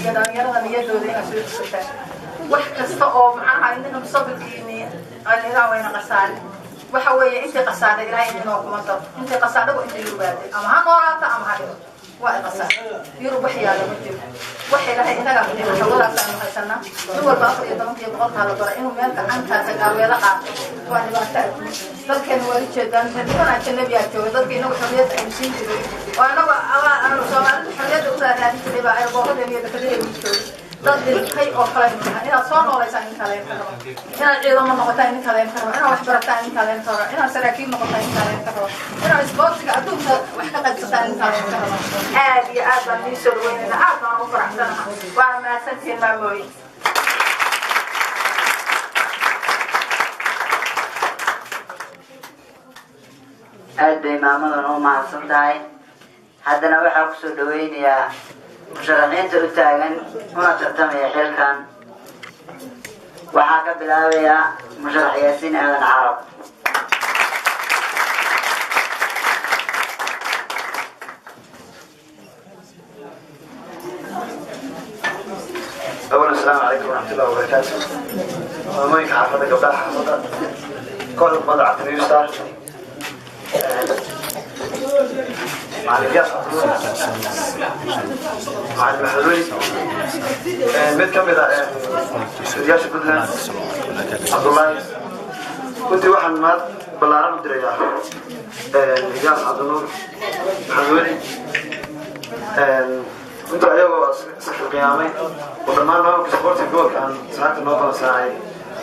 يدان يرى نيجوا ذي أسوي الستة وحكي استقوا معها عندنا مصابك إني أنا لا وين قصار وحوي أنت قصار إلهي إنه كمطر أنت قصار وأنت يروبادي أما هنورات أما هذا وقصار يروب حيا له مجد وحي لهي إنك بدي حولها سنة سنة هو الباقي يضمن يضغط على طريق إنه مالك عنك تجاوي لقى وأنا بعتقد لكن ولد جدا كان النبي يجوا ضد إنه حرية إنسان وأنا صار حرية أولاد اللي بقى يبغوا اللي يدخلوا يمشوا ضد الخير أو خلاص أنا صار ولا يسألني كلام أنا عيدا من نقطين كلام أنا وحبرتين كلام أنا سراكين نقطين كلام أنا إسبوعك أدوم وحكي قصتين كلام هذه أبغى نيسر وين أنا أبغى أفرح سنة وأنا سنتين ما موي أدي مامدنا وما صدقي حدنا وحنا كسودوين يا مشرحين تلتاجن هنا ترتمي حلكان وحاك بلاوية مشرح ياسين على العرب أولا السلام عليكم ورحمة الله وبركاته. مايك حافظة قبل حافظة كل وضع تريستار مع الجاس مع المحلولي ميت كم إذا سرياش كلنا عبد الله كنت واحد مات بالعرب الدريا الجاس عبد النور محلولي كنت أيوة صح القيامة وضمان ما كسبورت الجول كان ساعات النقطة ساعي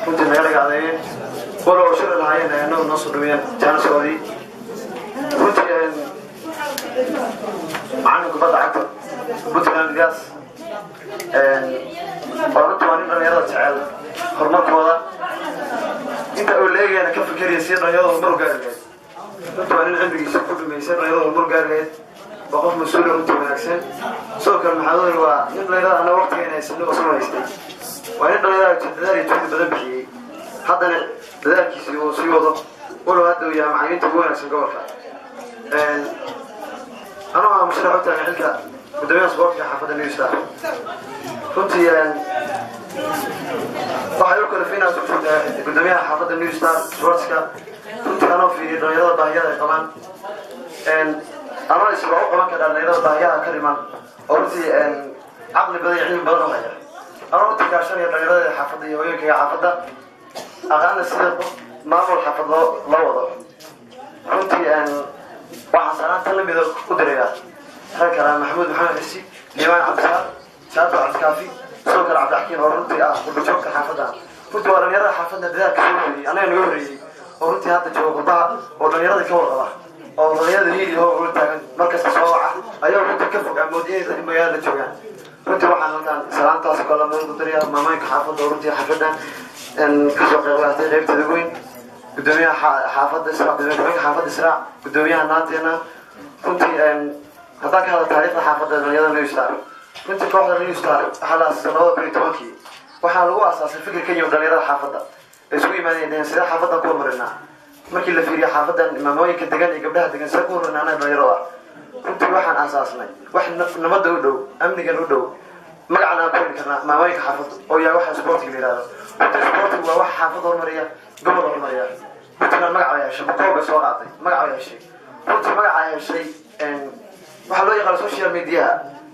كنت نرجع عليه ولو شر العين إنه نص دوين كان سوري كنت معنا قبضة عقد كنت كان الجاس قررت وانين أنا يلا تعال خرمك ولا أنت أقول لي أنا كيف فكر يصير يلا المر قال لي كنت وانين عندي يسكت ما يصير يلا المر قال لي وقف مسؤول وانت مناكسين سوق المحاضر وإن لا أنا وقت هنا يسلم وصلنا يستي وإن لا تدري تود بدل بحي حتى ذلك سيوضه ولو هدوا يا معين تقولنا سنقولك أنا مشروع تاني حلقة بدوين صبورك حافظ النيوستار كنت وحيوكل فينا بدوين حافظ النيوستار صبورتك كنت أنا في رياضة ضاهية كمان أنا أسبوع كمان كده رياضة ضاهية كريمان أرتي عقل بدي علم بدل غير أنا أرتي كاشان رياضة حافظية وياك حافظة أغاني السيد ما هو الحافظ لا وضع كنت وحسنات تلمي ذا قدريات هكذا محمود محمد حسي ليمان عبد السلام شاطر عبد الكافي سوكر عبد الحكيم ورنتي وبجوك حافظها كنت ورا يرى حافظنا ذاك سوري أنا نوري ورنتي هذا جواب ضاع ورا يرى كور الله ورا يرى هي هو ورنتي مركز صواعة أيوة كنت كفوا عمودية زي ما يلا جوان كنت واحد كان سلام تاسك ولا من قدرية ما مايك حافظ ورنتي حافظنا إن كسوق الله تجيب تدقين قدوميها حافظ إسراء قدوميها حافظ إسراء قدوميها ناتينا كنت هذاك هذا تاريخ حافظ الرياضة نيوستار كنت كوحدة نيوستار حالا السنوات بريتوانكي وحالوا أساس الفكر كي يوم الرياضة حافظة اسوي ما ندين سيدا حافظة كل مرنا مركي اللي فيري حافظة ماموي كنت جاني قبلها تجن سكور إن أنا الرياضة كنت واحد أساسنا واحد نمد ودو أمني جن ودو مقعنا كون كنا ماموي حافظ أو يا واحد سبورتي اللي كنت سبورتي وواحد حافظ المريا قبل المريا كنت أنا مقع يا شيء مقوى بسواقتي مقع يا شيء كنت مقع يا شيء waxaa loo yaqaan social media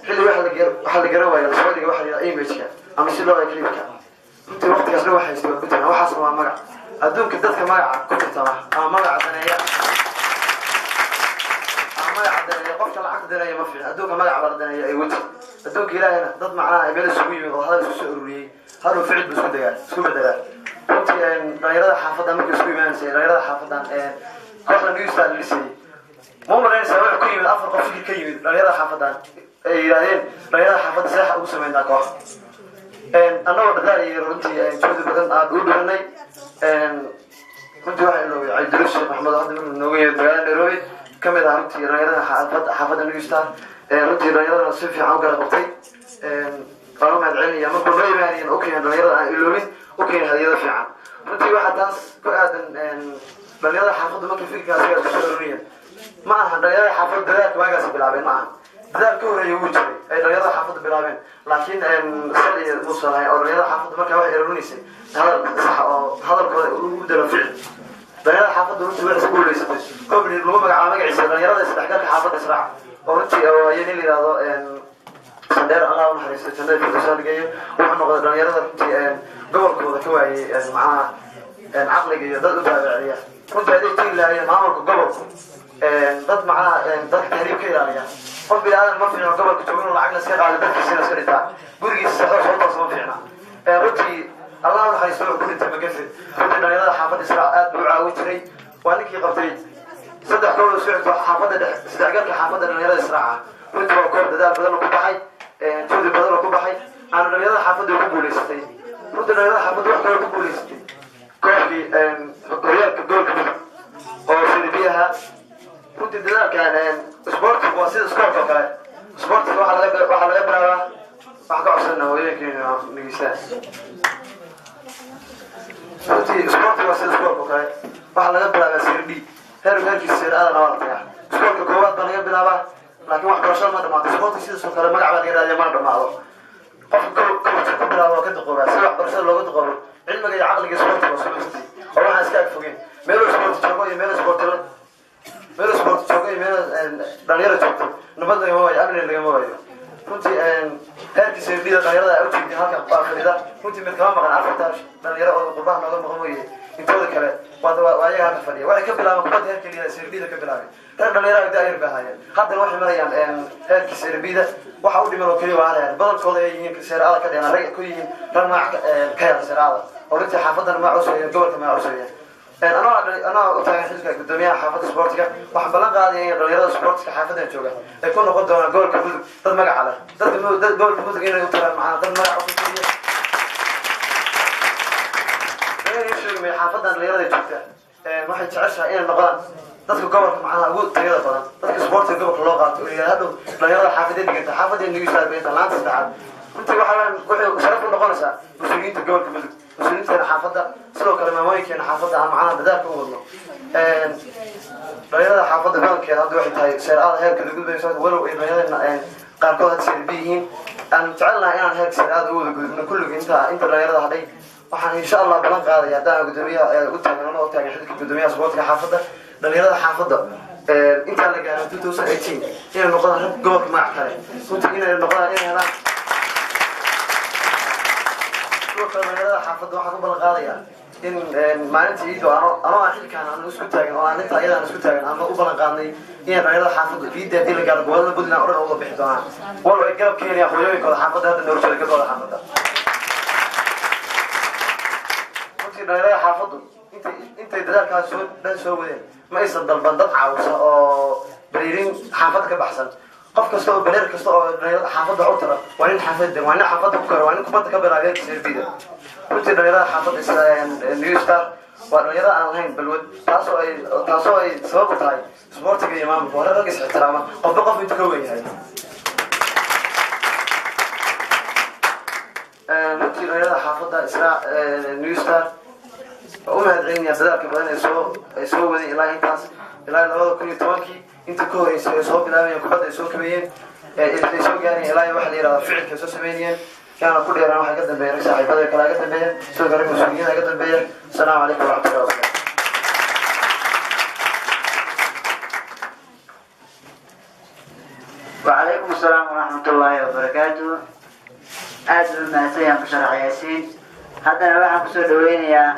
xilli waxa la garawaya la soo dhigay waxa la image-ka ama si loo clip-ka inta waqtigaas loo waxay soo gudbina waxaas waa magac adduunka dadka magaca ku tirtama ama magaca daneeya ama magaca daneeya qofka lacag daneeya ma fiican adduunka magaca la daneeya ay wadi adduunka ilaahayna dad macnaha ay meel isugu yimid oo hadal isku soo ururiyay hal uu ficil isku bedelaa runtii dhalinyarada xaafadda markay isku imaanaysay dhalinyarada xaafaddan kooxda newstar lisay مو مرة سواء كل من أفرق في كل من رياضة حافظان يعني رياضة حافظ ساحة أو سمين دكوا أنا وبدأي رنتي جود بدن أقول بهني كنت واحد لو عيدروس محمد عبد من نوية بيان روي كم إذا رنتي رياضة حافظ نيوستار رنتي رياضة نصيب في عام قرقتي قالوا ما دعيني يا ممكن رأي يعني أوكي رياضة إلومين أوكي هذه في عام رنتي واحد ناس قاعد رياضة حافظ ممكن فيك كاسية سورية معها رياضة حافظ دلات واجس بالعبين معها dadaal ka horeeyay wuu jiray ay dhalinyarada xaafadda bilaabeen laakiin sal iyo muusan ahayn oo dhalinyarada xaafadda markaa waxay eruunaysay hadal sax oo hadalkooda u dalo ficil dhalinyarada xaafadda runtii way isku guulaysatay kobni lagu magacaabo magaciisa dhalinyarada isdhexgalka xaafadda israac oo runtii ayay nin yidhaahdo sandheer allah u naxariisto jannada firdowsa ligeeyo wuxuu noqday dhalinyarada runtii gobolkooda ka waayey macnaha caqliga iyo dad u daabiciya runtii haday tegi lahaayeen maamulka gobolku dad macnaha dad tahriib ka ilaaliya qof bilaadan ma fiicno gobolka joogo inuu lacagna iska qaado dadkiisina iska dhintaa gurigiisa saxoo soo toos ma fiicna runtii allah u naxariisto wuxuu ku dhintay magafi runtii dhalinyarada xaafadda israac aad buu u caawin jiray waa ninkii qabtay saddex koob oo socodka xaafadda dhex isdhexgalka xaafadda dhalinyarada israaca runtii waa koob dadaal badan ku baxay juhdi badan ku baxay aana dhalinyarada xaafadda ku guulaysatay runtii dhalinyarada xaafadda wax kale ku guulaysatay koobkii horyaalka goolka mudug oo sirbiyaha runtii dadaalkan isboortiga waa sida iskoolka oo kale isboortiga waxaa laga bilaabaa wax ka codsana hooyooyinkeena nigistaan runtii isboortiga waa sida iskoolka oo kale waxaa laga bilaabaa sirbi heerkiisa sir-aadana waa la tagaa iskoolka koowaad baa laga bilaabaa laakiin waxbarashada ma dhamaato isboortiga sidaas oo kale magac baa laga raadiya mana dhamaado qofka kowta ku bilaabo waa ka duqoobaa sida waxbarashada looga duqoobo cilmiga iyo caqliga isboortiga waa subaxti oo waxaan iska agfogeen meelo isboorti joogo iyo meelo isboorti joogo iyo meelo dhalinyaro joogto nabad lagama waayo amni lagama waayo runtii heerkiisa dhida dhalinyarada u jeedin halkan baa fadhida runtii mid kama maqan afarta dhalinyaro oo qurbaha nooga maqan mooye intooda kale waa ayaga halka fadhiya waxay ka bilaabeen kubadda heerka liida sirbida ka bilaabeen reer dhalinyarada da-yar bay ahaayeen haddana waxay marayaan heerkii sirbida waxa u dhiman oo keliya waa halayaan badankooda ay yihiin seeraada ka dheena rag ku yihiin rag magac ka yara seeraada oo runtii xaafadana ma cusaya gobolka ma cusaya anaa u taagan xilka gudoomiyaha xaafadda isboortiga waxaan ballan qaadaya in dhalinyarada isboortiga xaafadan jooga ay ku noqon doonaan gobolka mudug dad magaca leh dad gobolka mudug inay u tagaan macnaa dad magac u xaafadan dhalinyarada joogta waxay jeceshahay inay noqdaan dadka gobolka macnaha ugu tayada badan dadka isboortiga gobolka loo qaato oo hadhow dhalinyarada xaafadee dhiganta xaafadee nigisaar bayta laanta saddexaad runtii waxay sharaf u noqonaysaa mas-uuliyiinta gobolka mudug mas-uuliyiinteena xaafadda sidoo kale maamooyinkeena xaafadda aan macnaha dadaalka u wadno dhalinyarada xaafadda gobolkeeda hadda waxay tahay seer-aada heerka lagu gudbayso walow ay dhalinyarada qaarkood hadda seerbi yihiin aan jecelnahay inaan heerka seer-aada u wada gudubno kulliga inta dhalinyarada hadhay waxaan insha allah ballan qaadaya haddaan gudoomiyaha u taagan u taagan xilka gudoomiyaha isboortiga xaafadda dhalinyarada xaafadda intaan la gaarin 2018 inay noqdaan rag gobolka magac kale runtii inay noqdaan inay helaan dhalinyarada xaafadda waxaan u ballan qaadayaa in maalinta iido anoo aan xilkaan aan isku taagan oo aan inta ayadaan isku taagan ama u ballan qaadnay inay dhalinyarada xaafadda iidda haddii la gaaro gobolada puntland o dhan uga bixi doonaan walo ay garab ka helayaan hooyooyinkooda xaafadda hadda noorshada gabdhooda xaafadda runtii dhalinyarada xaafaddu intay dadaalkaas soo wadeen ma aysan dalban dad caawisa oo bariirin xaafadda ka baxsan qof kasta oo bareer kasta oo xaafadda u tara waa nin xaafadda ku karo waa nin kubadda ka bilaabay serbida runtii dhalinyarada xaafadda new star waa dhalinyarada aan lahayn balwad taasoo ay sabab u tahay isboortiga iyo maamulka hore rag is ixtiraama qofba qof intuu ka weyn yahay runtii dhalinyarada xaafadda new star u mahadcelinaya dadaalka badan ay soo wadeen ilaa intaas ilaa 2010 inta ka horeysay ay soo bilaabayeen kubadda ay soo kabeeyeen ay soo gaareen ilaa waxa la yiraahdo ficilka soo sameeyeen kana ku dheeraan waxa ka dambeeyay saaxiibada kale ka dambeeyay soo gaareen mas'uuliyiin ka dambeeyay assalamu alaykum wa rahmatullahi wa barakatuh wa alaykum assalam wa rahmatullahi wa barakatuh aad u mahadsan musharax yaasiin haddana waxaan kusoo dhaweynayaa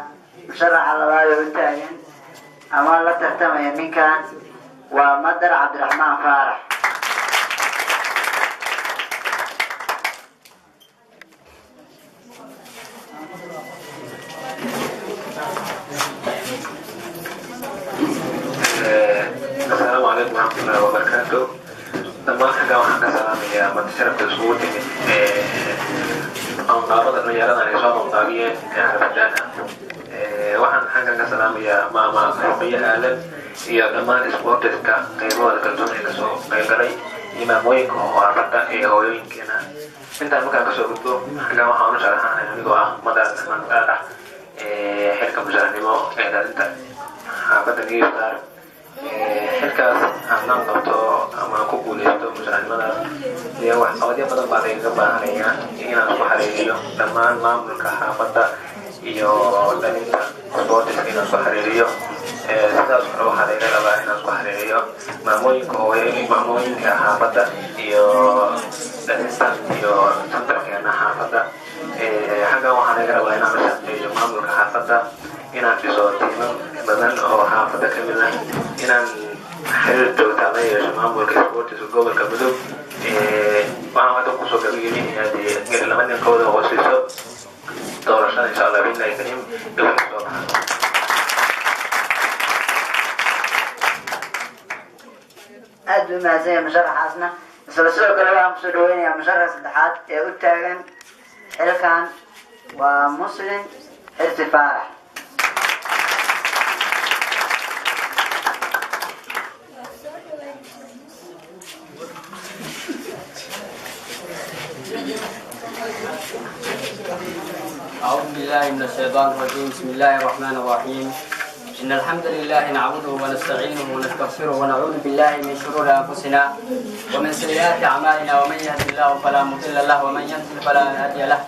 musharaxa labaad oo taagan ama la tartamaya ninkan waa madar cabdiraxmaan faarax السلام عليكم ورحمة الله وبركاته. لما حكى وحكى سلام يا متشرف الصوت أنقاض الرجال أنا شاطر طاقية كان بدانا waxaan xagga ka salaamayaa maama xubbiya aalan iyo dhammaan isboortiska qaybahooda kalsoon ee kasoo qaybgalay imaamooyinka oo ragga iyo hooyooyinkeena intaan markaan kasoo gudbo xagga waxaan u sharaxaanay anigoo ah madar xilka musharaxnimo ee ilaalinta xaafadda new star xilkaas aanan qabto ama aan ku guuleysto musharaxnimadaas dee waxqabadyo badan baa lagaga baahanaya inaan isku xariiriyo dhammaan maamulka xaafadda iyo dhalinta sportiska inaan isku xariiriyo sidaas kale waxaa laga rabaa inaan isku xariiriyo maamooyinka xaafadda iyo dhalinta iyo santarkeena xaafadda xaggan waxaa laga rabaa inaan la shaqeeyo maamulka xaafadda inaan dhiso tiimam badan oo xaafadda ka mid ah inaan xiriir joogtaa la yeesho maamulka sportiska gobolka mudug waxaan hadda kusoo gabagabinayaa dee geli laba ninkooda hooseyso doorashada insha allah billahi kariim dhawaan soo baxa aad buu mahadsan yahay musharaxaasna isla sidoo kale waxaan kusoo dhaweynayaa musharax saddexaad ee u taagan xilkan waa muslim xirsi faarax أعوذ بالله من الشيطان الرجيم بسم الله الرحمن الرحيم إن الحمد لله نعبده ونستعينه ونستغفره ونعوذ بالله من شرور أنفسنا ومن سيئات أعمالنا ومن يهد الله فلا مضل له ومن يضلل فلا هادي له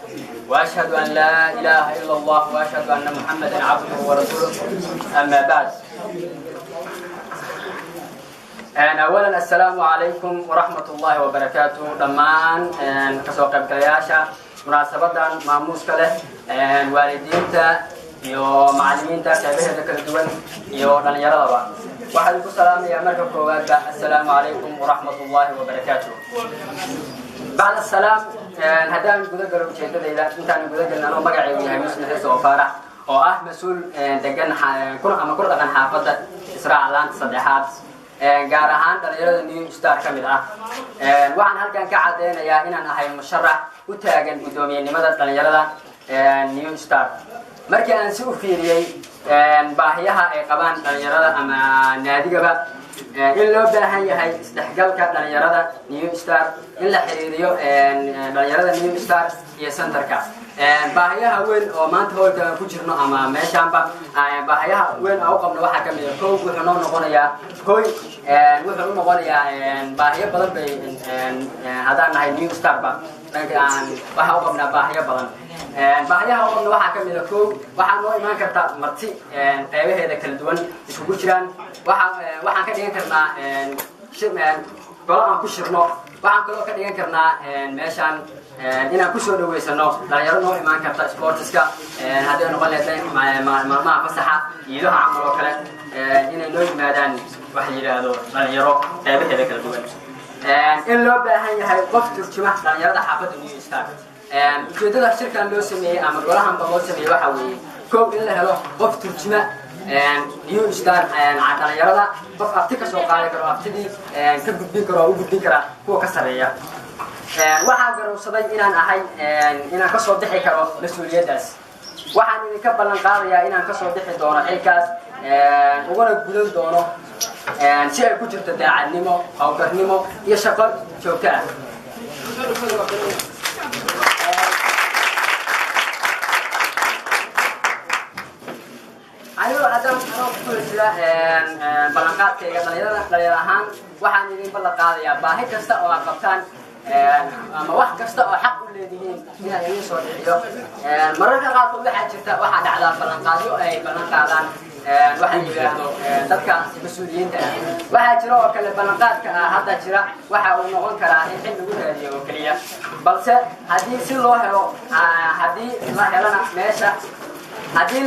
وأشهد أن لا إله إلا الله وأشهد أن محمدا عبده ورسوله أما بعد أولا السلام عليكم ورحمة الله وبركاته دمان كسوق بكرياشة مناسبة ماموس كله والدينتا iyo macallimiinta qaybaheeda kala duwan iyo dhalinyarada waxaan ku salaamayaa marka koowaad assalaamu calaykum waraxmatullaahi wabarakaatuh bacda salaam haddaan guda galo ujeedadayda intaan guda galin anoo magacaygu yahay muslim xirsi oo faarax oo ah mas-uul degan ku dhaqan xaafadda israac laanta saddexaad gaar ahaan dhalinyarada new star ka mid ah waxaan halkan ka cadeynayaa inaan ahay musharax u taagan guddoomiyenimada dhalinyarada new star markii aan si u fiiriyey baahiyaha ay qabaan dhalinyarada ama naadigaba in loo baahan yahay isdhexgalka dhalinyarada new star in la xiriiriyo dhalinyarada new star iyo centerka baahiyaha weyn oo maanta howlka ku jirno ama meeshaanba baahiyaha weyn aan u qabno waxaa ka mid ah kow wuxuu noo noqonayaa hoy wuxuu u noqonayaa baahiyo badan bay haddaan nahay new starba waxaa u qabnaa baahiyo badan baahiyaha u qabna waxaa ka mid ah kow waxaa noo imaan karta marti qaybaheeda kala duwan iskugu jiraan waxaan ka dhigan karnaa golo aan ku shirno waxaan kaloo ka dhigan karnaa meeshaan inaan kusoo dhaweysano dhalinyaro noo imaan karta sportiska hadday noqon leedahay maalmaha fasaxa iidaha camal oo kale inay noo yimaadaan waxa yidhaahdo dhalinyaro qaybaheeda kala duwan in loo baahan yahay qof turjuma dhalinyarada xaafadda new star ujeedada shirkan loo sameeyey ama golahanba loo sameeyey waxaa weeye kow in la helo qof turjuma new star dhalinyarada qof abti kasoo qaadi karo abtidii ka gudbin karo oo u gudbin kara kuwa ka sareeya waxaan garowsaday inaan ahay inaan kasoo bixi karo mas-uuliyaddaas waxaan idinka ballan qaadayaa inaan kasoo bixi doono xilkaas ugana gudan doono si ay ku jirto daacadnimo hawgarnimo iyo shaqo joogto ah anigoo haddaan anoo ku jira ballanqaadkayga dhalinyar ahaan waxaan idin ballan qaadayaa baahi kasta oo aad qabtaan ama wax kasta oo xaq u leedihiin inaan idin soo dhiciyo mararka qaarkood waxaa jirta waxaa dhacdaa ballanqaadyo ay ballan qaadaan waxa yidhaahdo dadka mas-uuliyiinta ah waxaa jira oo kale ballanqaadka ah hadda jira waxa uu noqon karaa in xil lagu raadiyo oo keliya balse haddii si loo helo haddii la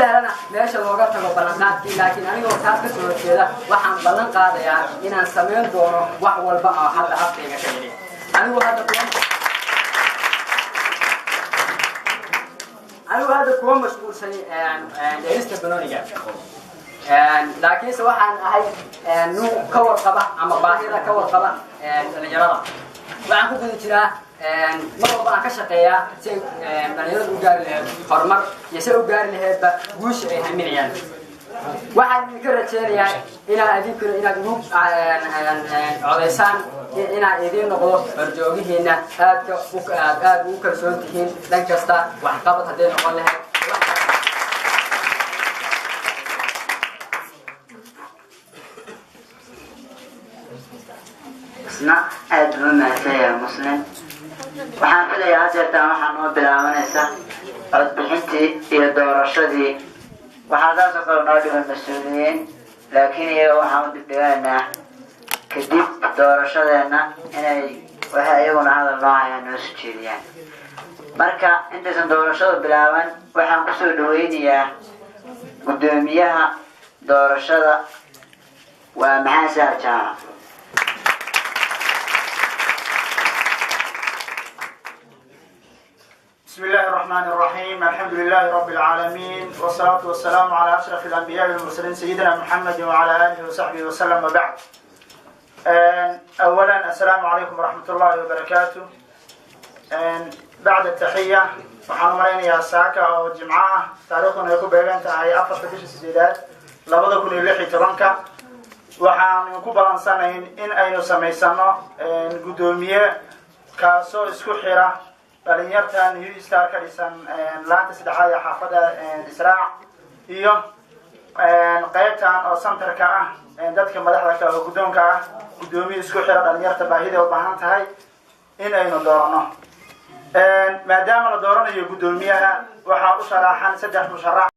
helana meesha looga tago ballanqaadkii laakiin anigoo taas kasoo horjeeda waxaan ballan qaadayaa inaan samayn doono wax walba oo hadda afkayga ka yidhi anigu hadda kuma mashquulsan dheelista banooniga laakiinse waxaan ahay nin ka warqaba ama baahida ka warqaba dhalinyarada waxaan ku guda jiraa mar walba aan ka shaqeeyaa si ay dhalinyaradu u gaari laheyd horumar iyo si ay u gaari laheydba guusha ay haminayaan waxaan idinka rajeynayaa inaad igu codaysaan inaan idiin noqdo horjoogihiina aad ugu kalsoon tihiin dhan kasta waxqabad hadday noqon lahayd أدوما سيا مسلم وحنفل يا هاتيرتا وحنو بلامنسا عد بحنتي يدور الشدي وحدا سقر نادي المسؤولين لكن هي وحمد بيانا كديب دور الشدينا إني وهايون هذا الله يعني نسجيليان marka intaysan doorashada bilaaban waxaan ku soo dhaweynayaa gudoomiyaha doorashada waa maxaa saarjaa بسم الله الرحمن الرحيم الحمد لله رب العالمين والصلاة والسلام على أشرف الأنبياء والمرسلين سيدنا محمد وعلى آله وصحبه وسلم وبعد أولا السلام عليكم ورحمة الله وبركاته بعد التحية waxaan maraynayaa saaka oo jimcaha taariikhduna ay ku beegan tahay 4 bisha 8 2016 waxaan ku balansanayn in aynu sameysano gudoomiye kaasoo isku xira dhalinyarta New Star ka dhisan laanta saddexaad ee xaafadda Israac iyo qaybtan oo centerka ah dadka madaxda ka ah gudoonka ah gudoomiye isku xira dhalinyarta baahida u baahan tahay in aynu doorano maadaama la dooranayo gudoomiyaha waxa u sharaxan 3 musharax